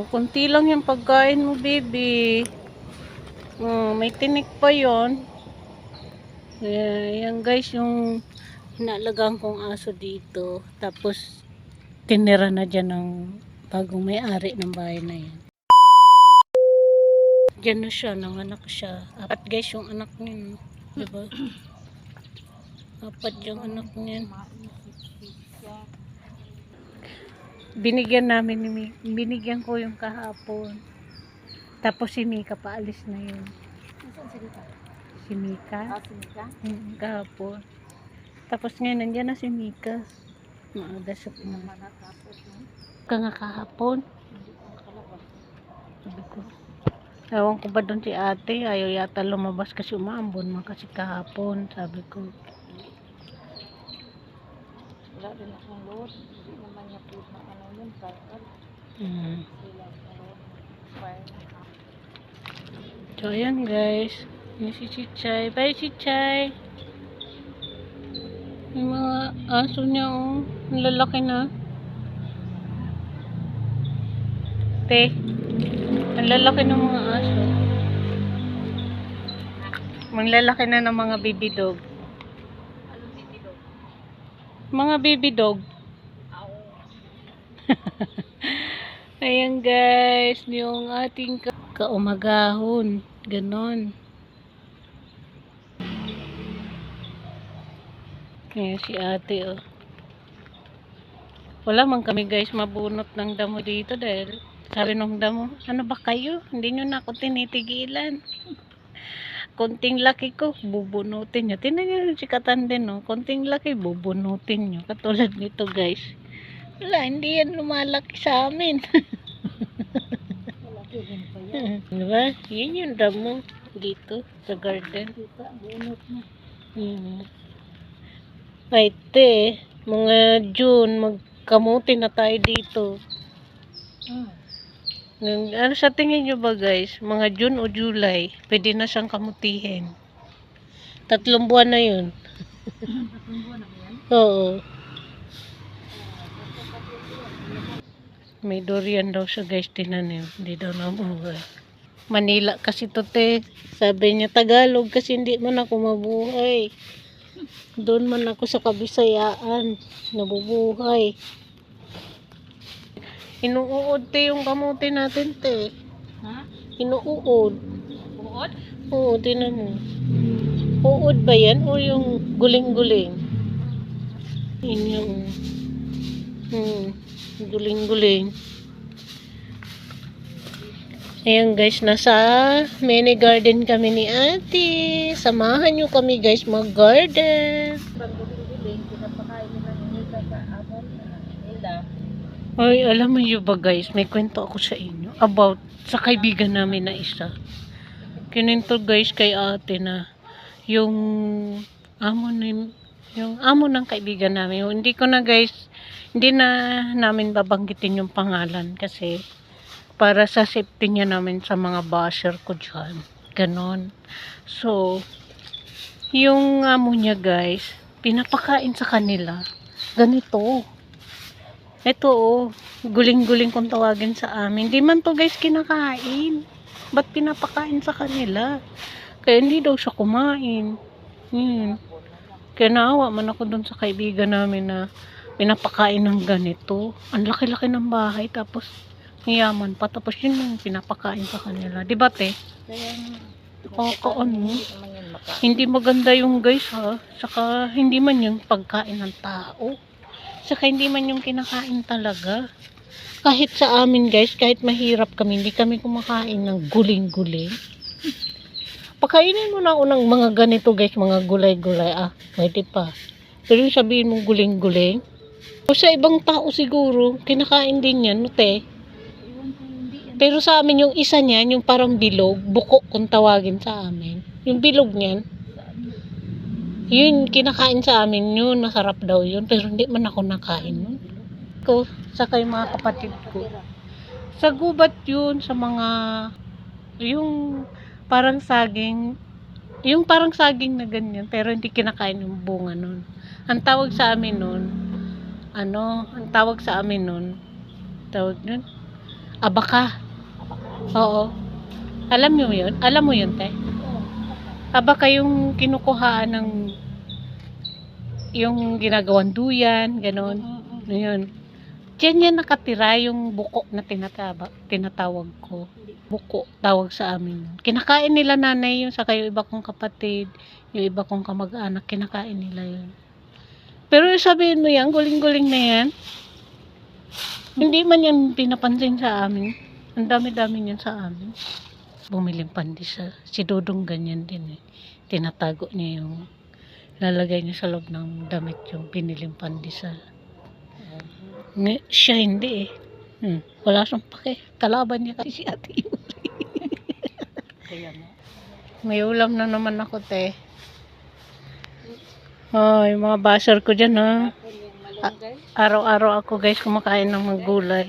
Kunti lang yung pagkain mo, baby. May tinik pa yon. Yan guys, yung hinalagaan kong aso dito. Tapos, tinira na dyan ng bagong may-ari ng bahay na yan. Diyan na siya, nanganak siya. Apat guys yung anak niya. Diba? Apat yung anak niya. Binigyan ko yung kahapon. Tapos si Mika paalis na yun. Si Mika? Si Mika? Kahapon. Tapos ngayon nandiyan na si Mika. Maaga siya pumunta. Ka nga kahapon. Sabi ko. Ewan ko ba doon si ate? Ayaw yata lumabas kasi umaambon man kasi kahapon. Sabi ko. Wala rin akong load. Hindi naman niya po na ano yun. So ayan guys. Yung si Chichay. Bye Chichay. Yung mga aso niya oh. Ang lalaki na. Te. Ang lalaki ng mga aso. Ang lalaki na ng mga baby dog. Anong baby dog? Mga baby dog. Ayan guys, yung ating kaumagahon. Ganon. Ayan si ate oh. Wala man kami guys mabunot ng damo dito dahil sabi nung damo, ano ba kayo? Hindi nyo na ako tinitigilan. Konting laki ko, bubunutin nyo. Tingnan nyo si Katanden no, konting laki, bubunutin nyo. Katulad nito guys. Wala, hindi yan lumalaki sa amin. Malaki rin pa yan. Diba? Yun yung damo dito sa garden. Kita, bunot na. Ay te, mga June, magkamuti na tayo dito. Ano sa tingin nyo ba guys? Mga June o July, pwede na siyang kamutihin. 3 buwan na yun. 3 buwan na ba yan? Oo. May durian daw siya guys, tinanim. Hindi daw nabuhay. Manila kasi to te. Sabi niya Tagalog kasi hindi man ako mabuhay. Doon man ako sa Kabisayaan. Nabubuhay. Inuud te yung kamuti natin te. Ha? Inuud. Buod? Oo, tinan mo. Uod ba yan o yung guling-guling? Yun yung guling-guling. Ayan guys, nasa mini garden kami ni ate. Samahan nyo kami guys mag-garden. Pag-guling-guling, pinapakain nila nila sa amon nila. Ay, alam mo yun ba guys, may kwento ako sa inyo about sa kaibigan namin na isa. Kininto guys kay ate na yung amo ng kaibigan namin. Hindi ko na guys, hindi na namin babanggitin yung pangalan kasi para sa safety niya namin sa mga basher ko dyan. Ganon. So, yung amo niya guys, pinapakain sa kanila. Ganito. Ito oh, guling-guling kung tawagin sa amin. Di man to guys kinakain. Ba't pinapakain sa kanila? Kaya hindi daw siya kumain. Kaya naawa man ako dun sa kaibigan namin na pinapakain ng ganito. Ang laki-laki ng bahay tapos yaman pa. Tapos yun yung pinapakain sa kanila. Diba te? Kaya Ano? naman yan makain. Hindi maganda yung guys ha. Saka hindi man yung pagkain ng tao. Saka hindi man yung kinakain talaga. Kahit sa amin guys, kahit mahirap kami, hindi kami kumakain ng guling-guling. Pakainin mo na unang mga ganito guys, mga gulay-gulay. Pwede pa. Pero yung sabihin mong guling-guling. O sa ibang tao siguro, kinakain din yan, no te? Iwan ko hindi yan. Pero sa amin yung isa niyan, yung parang bilog, buko kung tawagin sa amin. Yung bilog niyan, yun kinakain sa amin yun, masarap daw yun. Pero hindi man ako nakain nun. Ko, saka yung mga kapatid ko. Sa gubat yun, sa mga, yung parang saging na ganyan, pero hindi kinakain yung bunga nun. Ang tawag sa amin nun, tawag nun, Abaka. Oo. Alam mo yun? Alam mo yun, te? Abaka yung kinukuhaan ng yung ginagawang duyan, ganon. Ayun. Diyan yan nakatira yung buko na tinatawag ko. Buko, tawag sa amin. Kinakain nila nanay yun, saka yung iba kong kapatid, yung iba kong kamag-anak, kinakain nila yun. Pero sabihin mo yan, guling-guling na yan. Hindi man yan pinapansin sa amin. Ang dami-dami niyan sa amin. Bumiling pandesal. Si Dudong ganyan din eh. Tinatago niya yung lalagay niya sa loob ng damit yung piniling pandesal. Siya hindi eh. Wala siyang pake. Kalaban niya kasi si Ate Yuli. Kaya nga. May ulam na naman ako, te. Oh, yung mga basher ko dyan, ha. Ako yung malunggay. Araw-araw ako, guys, kumakain ng mga gulay.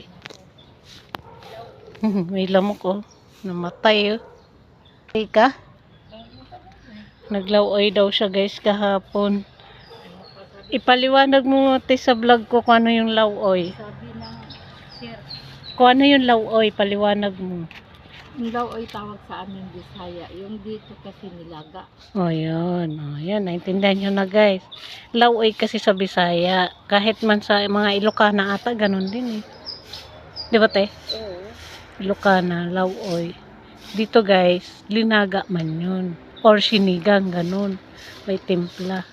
May lamok, oh. Namatay, oh. Ika? Naglawoy daw siya, guys, kahapon. Ipaliwanag mo, te, sa vlog ko kung ano yung lawoy. Sabi ng sir, Kung ano yung lawoy, paliwanag mo. yung daw ay tawag sa amin Bisaya. Yung dito kasi nilaga. O, yun. O, yan. Naintindihan nyo na, guys. Lawoy kasi sa Bisaya. Kahit man sa mga Ilocana ata, ganun din, eh. Di ba, te? Oo. Ilocana, lawoy. Dito, guys, linaga man yun. Or sinigang, ganun. May timpla.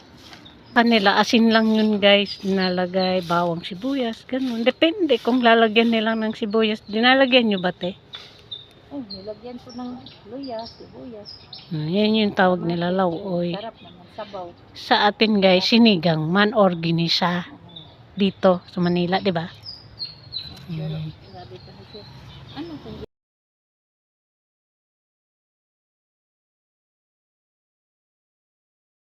Kanila, asin lang yun, guys. Dinalagay, bawang sibuyas, ganun. Depende kung lalagyan nila ng sibuyas. Dinalagyan nyo ba, te? Oh, nilagyan ko ng luya, sibuyas. Yan yung tawag nila, lawoy. Sarap naman, sabaw. Sa atin, guys, sinigang man or ginisa. Dito, sa Manila, di ba? Pero, sabi ko ni sir, ano kung